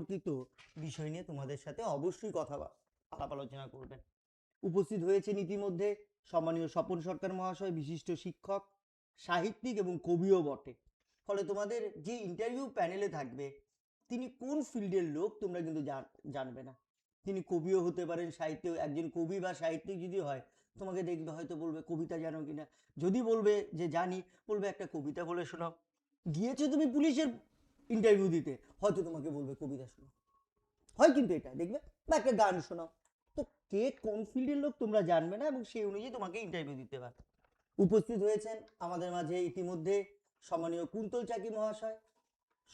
সম্পর্কিত বিষয় নিয়ে তোমাদের সাথে অবশ্যই আলাপ আলোচনা করবেন। উপস্থিত হয়েছেন ইতিমধ্যে সম্মানীয় স্বপন সরকার মহাশয়, বিশিষ্ট শিক্ষক, সাহিত্যিক এবং কবিও বটে। ফলে তোমাদের যে ইন্টারভিউ প্যানেলে থাকবে তিনি কোন ফিল্ডের লোক তোমরা কিন্তু জানবে না। তিনি কবিও হতে পারেন, সাহিত্য, একজন কবি বা সাহিত্যিক যদি হয় তোমাকে দেখবে হয়তো বলবে কবিতা জানো কিনা, যদি বলবে যে জানি বলবে একটা কবিতা বলে শোনাও। গিয়েছো তুমি পুলিশের ইন্টারভিউ দিতে, হয়তো তোমাকে বলবে কবিতা শোনাও, হয় কিন্তু এটা দেখবে, বা একটা গান শোনাও। তো কে কোন ফিল্ডের লোক তোমরা জানবে না এবং সেই অনুযায়ী তোমাকে ইন্টারভিউ দিতে পারে। উপস্থিত হয়েছেন আমাদের মাঝে ইতিমধ্যে সম্মানীয় কুন্তল চাকি মহাশয়,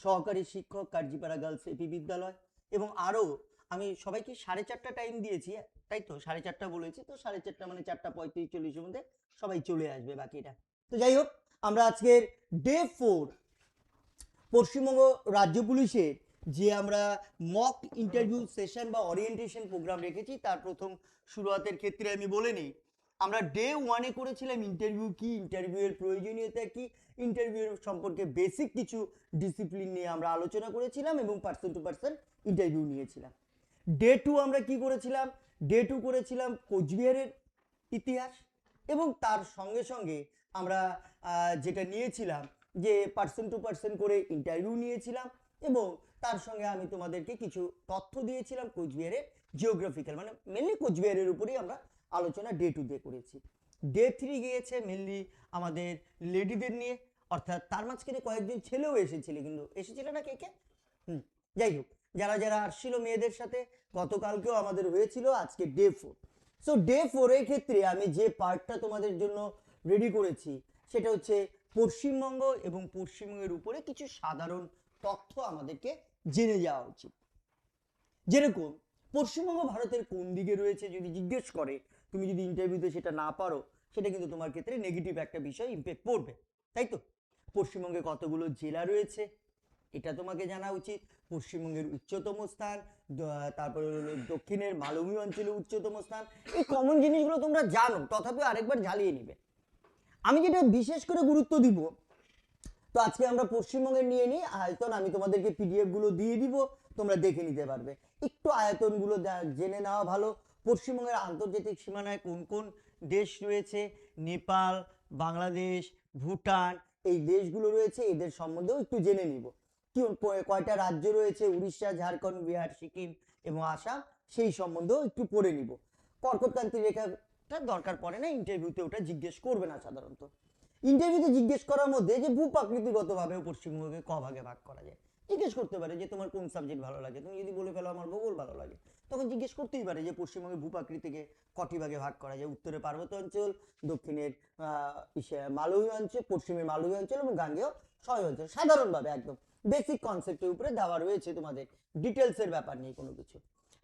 সহকারী শিক্ষক, কার্জিপাড়া গার্লস এপি বিদ্যালয়। এবং আরও আমি সবাইকে 4:30 টাইম দিয়েছি, তাই তো 4:30 বলেছি, তো 4:30 মানে 4:35-40-এর মধ্যে সবাই চলে আসবে বাকিটা। তো যাই হোক, আমরা আজকের ডে 4 পশ্চিমবঙ্গ রাজ্য পুলিশের যে আমরা মক ইন্টারভিউ সেশন বা ওরিয়েন্টেশন প্রোগ্রাম রেখেছি তার প্রথম শুরুয়াতের ক্ষেত্রে আমি বলে নিই, আমরা ডে 1-এ করেছিলাম ইন্টারভিউ কি, ইন্টারভিউয়ের প্রয়োজনীয়তা কি, ইন্টারভিউ সম্পর্কে বেসিক কিছু ডিসিপ্লিন নিয়ে আমরা আলোচনা করেছিলাম এবং পার্সন টু পার্সন ইন্টারভিউ নিয়েছিলাম। ডে 2 আমরা কি করেছিলাম, ডে 2 করেছিলাম কোচবিহারের ইতিহাস এবং তার সঙ্গে সঙ্গে আমরা যেটা নিয়েছিলাম যে পার্সন টু পার্সন করে ইন্টারভিউ নিয়েছিলাম এবং তার সঙ্গে আমি তোমাদেরকে কিছু তথ্য দিয়েছিলাম কোচবিহারের জিওগ্রাফিক্যাল, মানে মেনলি কোচবিহারের উপরেই আমরা আলোচনা ডে 2-তে করেছি। ডে 3 গিয়েছে মেনলি আমাদের লেডিদের নিয়ে, অর্থাৎ তার মাঝখানে কয়েকজন ছেলেও এসেছিল, কিন্তু এসেছিল না কে কে, যাই হোক, যারা যারা আসছিল মেয়েদের সাথে, গতকালকেও আমাদের হয়েছিল, আজকে ডে 4। সো ডে 4-এর ক্ষেত্রে আমি যে পার্টটা তোমাদের জন্য রেডি করেছি সেটা হচ্ছে পশ্চিমবঙ্গ এবং পশ্চিমবঙ্গের উপরে কিছু সাধারণ তথ্য আমাদেরকে জেনে যাওয়া উচিত। যেরকম পশ্চিমবঙ্গ ভারতের কোন দিকে রয়েছে যদি জিজ্ঞেস করে, তুমি যদি ইন্টারভিউতে সেটা না পারো সেটা কিন্তু তোমার ক্ষেত্রে নেগেটিভ একটা বিষয় ইম্প্যাক্ট পড়বে, তাই তো। পশ্চিমবঙ্গে কতগুলো জেলা রয়েছে এটা তোমাকে জানা উচিত। পশ্চিমবঙ্গের উচ্চতম স্থান, তারপরে হলো দক্ষিণের মালভূমি অঞ্চলের উচ্চতম স্থান, এই কমন জিনিসগুলো তোমরা জানো, তথাপিও আরেকবার ঝালিয়ে নিবে। আমি যেটা বিশেষ করে গুরুত্ব দিব, তো আজকে আমরা পশ্চিমবঙ্গের নিয়ে নিই আয়তন, আমি তোমাদেরকে পিডিএফ গুলো দিয়ে দিব, তোমরা দেখে নিতে পারবে। একটু আয়তনগুলো জেনে নেওয়া ভালো। পশ্চিমবঙ্গের আন্তর্জাতিক সীমানায় কোন কোন দেশ রয়েছে, নেপাল, বাংলাদেশ, ভুটান, এই দেশগুলো রয়েছে, এদের সম্বন্ধেও একটু জেনে নিব। কি কয়টা রাজ্য রয়েছে, উড়িষ্যা, ঝাড়খণ্ড, বিহার, সিকিম এবং আসাম, সেই সম্বন্ধেও একটু পড়ে নিব। কর্কটক্রান্তি রেখাটা দরকার পড়ে না, ইন্টারভিউতে ওটা জিজ্ঞেস করবে না সাধারণত। ইন্টারভিউতে জিজ্ঞেস করার মধ্যে যে ভূপ্রাকৃতিগতভাবে পশ্চিমবঙ্গকে ক ভাগে ভাগ করা যায়, জিজ্ঞেস করতে পারে যে তোমার কোন সাবজেক্ট ভালো লাগে, তুমি যদি বলে ফেলো আমার ভূগোল ভালো লাগে, তখন জিজ্ঞেস করতেই পারে যে পশ্চিমবঙ্গে ভূপ্রাকৃতিকে কটি ভাগে ভাগ করা যায়, উত্তরে পার্বত্য অঞ্চল, দক্ষিণের মালভূমি অঞ্চল, পশ্চিমের মালভূমি অঞ্চল এবং গাঙ্গেয় সহায় অঞ্চল, সাধারণভাবে একদম বেসিক কনসেপ্টের উপরে দেওয়া রয়েছে, তোমাদের ডিটেলসের ব্যাপার নেই কোনো কিছু।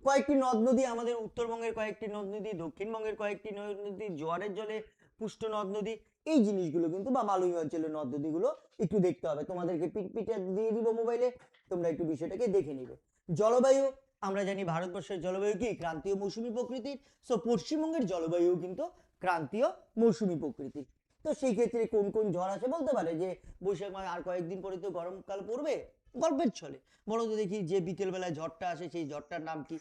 কয়েকটি নদ নদী, আমাদের উত্তরবঙ্গের কয়েকটি নদ নদী, দক্ষিণবঙ্গের কয়েকটি নদ নদী, জোয়ারের জলে পুষ্ট নদ নদী, এই জিনিসগুলো কিন্তু বা মালভূমি অঞ্চলের নদ নদীগুলো একটু দেখতে হবে। তোমাদেরকে পিকপিটা দিয়ে দিব মোবাইলে, তোমরা একটু বিষয়টাকে দেখে নিবে। জলবায়ু, আমরা জানি ভারতবর্ষের জলবায়ু কি ক্রান্তীয় মৌসুমী প্রকৃতির, সো পশ্চিমবঙ্গের জলবায়ু কিন্তু ক্রান্তীয় মৌসুমী প্রকৃতির। তো সেই ক্ষেত্রে কোন কোন ঝড় আছে বলতে পারে যে বৈশাখ মাস আর কয়েকদিন পরে তো গরমকাল পড়বে, গল্পের ছলে বলো তো দেখি যে বিকেলবেলায় ঝড়টা আসে সেই ঝড়টার নাম কি।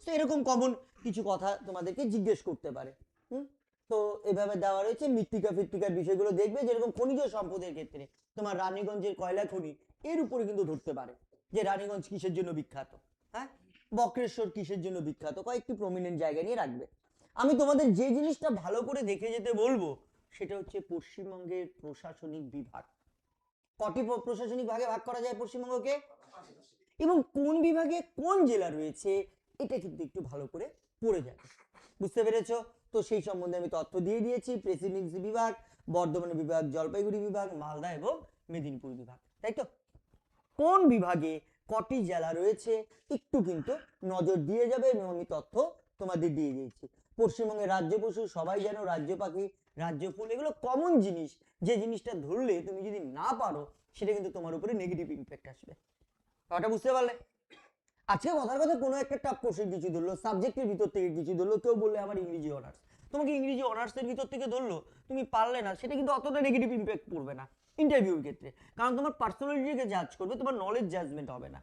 তো এরকম কমন কিছু কথা তোমাদেরকে জিজ্ঞেস করতে পারে। তো এভাবে দেওয়া রয়েছে। মৃত্তিকা ফিত্তিকার বিষয়গুলো দেখবে, যেরকম খনিজ সম্পদের ক্ষেত্রে তোমার রানীগঞ্জের কয়লা খনি, এর উপরে কিন্তু ধরতে পারে যে রানীগঞ্জ কিসের জন্য বিখ্যাত, হ্যাঁ, বক্রেশ্বর কিসের জন্য বিখ্যাত, কয়েকটি প্রমিনেন্ট জায়গা নিয়ে রাখবে। আমি তোমাদের যে জিনিসটা ভালো করে দেখে যেতে বলবো সেটা হচ্ছে পশ্চিমবঙ্গের প্রশাসনিক বিভাগ। কটি প্রশাসনিক ভাগে ভাগ করা যায় পশ্চিমবঙ্গকে, এবং কোন বিভাগে কোন জেলা রয়েছে এটা কিন্তু একটু ভালো করে পড়ে যাবে, বুঝতে পেরেছো? তো সেই সম্বন্ধে আমি তথ্য দিয়ে দিয়েছি। প্রেসিডেন্সি বিভাগ, বর্ধমান বিভাগ, জলপাইগুড়ি বিভাগ, মালদা এবং মেদিনীপুর বিভাগ, তাই তো। কোন বিভাগে কটি জেলা রয়েছে একটু কিন্তু নজর দিয়ে যাবে এবং আমি তথ্য তোমাদের দিয়ে দিয়েছি। পশ্চিমবঙ্গের রাজ্য পশু সবাই জানো, রাজ্য পাখি, রাজ্য ফুল, এগুলো কমন জিনিস, যে জিনিসটা ধরলে তুমি যদি না পারো সেটা কিন্তু তোমার উপরে নেগেটিভ ইম্প্যাক্ট আসবে। কথাটা বুঝতে পারলে? আজকে কথার কথা কোনো একটা টাফ কোশ্চেন কিছু ধরলো, সাবজেক্টের ভিতর থেকে কিছু ধরলো, কেউ বললে আমার ইংরেজি অনার্স, তোমাকে ইংরেজি অনার্সের ভিতর থেকে ধরলো, তুমি পারলে না, সেটা কিন্তু অতটা নেগেটিভ ইম্প্যাক্ট পড়বে না ইন্টারভিউর ক্ষেত্রে, কারণ তোমার পার্সোনালিটিকে জাজ করবে, তোমার নলেজ জাজমেন্ট হবে না।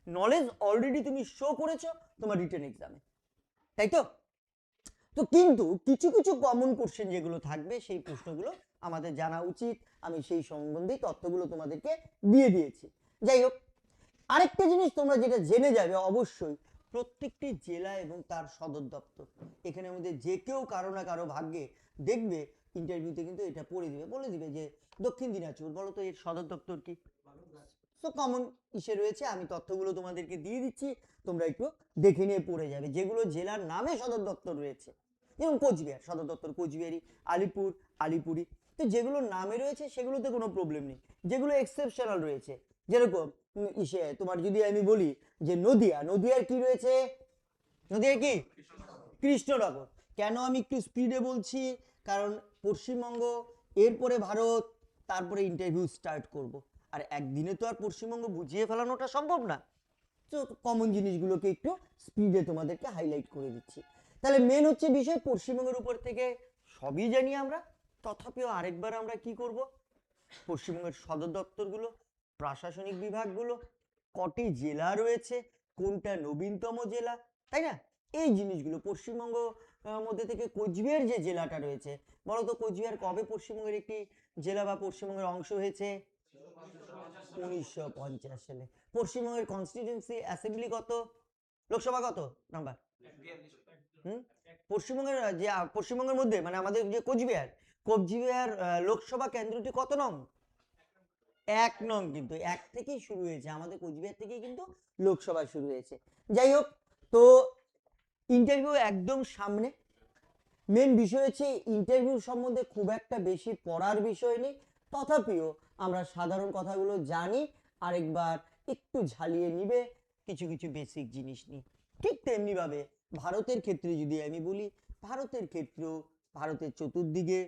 নলেজ অলরেডি তুমি শো করেছো তোমার রিটেন এক্সামে, তাই তো? তো কিন্তু কিছু কিছু কমন কোশ্চেন যেগুলো থাকবে সেই প্রশ্নগুলো আমাদের জানা উচিত, আমি সেই সম্বন্ধে তথ্যগুলো তোমাদেরকে দিয়ে দিয়েছি। যাই হোক, আরেকটা জিনিস তোমরা যেটা জেনে যাবে অবশ্যই, প্রত্যেকটি জেলা এবং তার সদর দপ্তর, এখানের মধ্যে যে কেউ কারো না কারো ভাগ্যে দেখবে ইন্টারভিউতে কিন্তু এটা পড়ে দিবে, বলে দিবে যে দক্ষিণ দিনাজপুর, বলো তো এর সদর দপ্তর কি? তো কমন ইসে রয়েছে, আমি তথ্যগুলো তোমাদেরকে দিয়ে দিচ্ছি, তোমরা একটু দেখে নিয়ে পড়ে যাবে। যেগুলো জেলার নামে সদর দপ্তর রয়েছে, যেমন কোচবিহার সদর দপ্তর কোচবিহারি, আলিপুর আলিপুরি, তো যেগুলো নামে রয়েছে সেগুলোতে কোনো প্রবলেম নেই। যেগুলো এক্সেপশনাল রয়েছে, যেরকম ইসে তোমার যদি আমি বলি যে নদিয়া, নদিয়ার কি রয়েছে? নদিয়ার কি? কৃষ্ণনগর। কেন আমি একটু স্পিডে বলছি, কারণ পশ্চিমবঙ্গ, এরপরে ভারত, তারপরে ইন্টারভিউ স্টার্ট করব, আর একদিনে তো আর পশ্চিমবঙ্গ বুঝিয়ে ফেলানোটা সম্ভব না। তো কমন জিনিসগুলোকে একটু স্পিডে তোমাদেরকে হাইলাইট করে দিচ্ছি। তাহলে মেন হচ্ছে বিষয়, পশ্চিমবঙ্গের উপর থেকে সবই জানি আমরা, তথাপিও আরেকবার আমরা কি করব, পশ্চিমবঙ্গের সদর দপ্তরগুলো, প্রশাসনিক বিভাগগুলো, কটি জেলা রয়েছে, কোনটা নবীনতম জেলা, তাই না, এই জিনিসগুলো পশ্চিমবঙ্গ মধ্যে থেকে কোচবিহার যে জেলাটা রয়েছে, বলো তো কোচবিহার কবে পশ্চিমবঙ্গের একটি জেলা বা পশ্চিমবঙ্গের অংশ হয়েছে? 1950 সালে। পশ্চিমবঙ্গের কনস্টিটিউয়েন্সি অ্যাসেম্বলি কত, লোকসভা কত নাম্বার? হুম, পশ্চিমবঙ্গের যে পশ্চিমবঙ্গের মধ্যে মানে আমাদের যে কোচবিহার, কোচবিহার লোকসভা কেন্দ্রটি কত নং? 1 নং, কিন্তু 1 থেকেই শুরু হয়েছে, আমাদের কোচবিহার থেকেই কিন্তু লোকসভা শুরু হয়েছে। যাই হোক, তো ইন্টারভিউ একদম সামনে, মেন বিষয় হচ্ছে ইন্টারভিউ সম্বন্ধে খুব একটা বেশি পড়ার বিষয় নেই, তথাপিও আমরা সাধারণ কথাগুলো জানি, আরেকবার একটু ঝালিয়ে নিবে কিছু কিছু বেসিক জিনিস নিয়ে। ঠিক তেমনি ভাবে ভারতের ক্ষেত্রে যদি আমি বলি, ভারতের ক্ষেত্রেও ভারতের চতুর্দিকে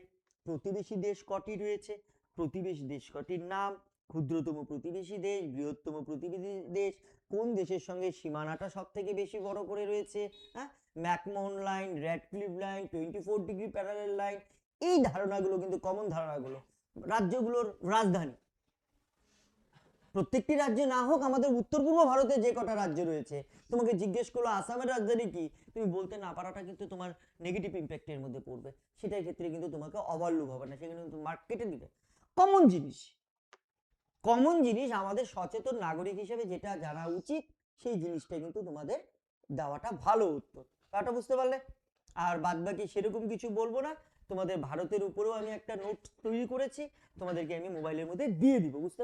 প্রতিবেশী দেশ কটি রয়েছে, প্রতিবেশী দেশ কটির নাম, ক্ষুদ্রতম প্রতিবেশী দেশ, বৃহত্তম প্রতিবেশী দেশ, কোন দেশের সঙ্গে সীমানাটা সব থেকে বেশি বড় করে রয়েছে, হ্যাঁ, McMahon line, Radcliffe line, 24 degree parallel line, এই ধারণাগুলো কিন্তু কমন ধারণাগুলো। রাজ্যগুলোর রাজধানী, প্রত্যেকটি রাজ্যে না হোক, আমাদের উত্তর পূর্ব ভারতে যে কটা রাজ্য রয়েছে, তোমাকে জিজ্ঞেস করলো আসামের রাজধানী কি, তুমি বলতে না পারাটা কিন্তু তোমার নেগেটিভ ইম্প্যাক্টের মধ্যে পড়বে, সেটার ক্ষেত্রে কিন্তু তোমাকে ওভারলুক হবে না, সেখানে কিন্তু মার্কেটে দিবে। কমন জিনিস, কমন জিনিস আমাদের সচেতন নাগরিক হিসেবে যেটা জানা উচিত, সেই জিনিসটা কিন্তু তোমাদের দেওয়াটা ভালো উত্তর। ব্যাপারটা বুঝতে পারলে? আর বাদ বাকি সেরকম কিছু বলবো না, তোমাদের ভারতের উপরেও আমি একটা নোট তৈরি করেছি, তোমাদেরকে আমি মোবাইলের মধ্যে দিয়ে দিব, বুঝতে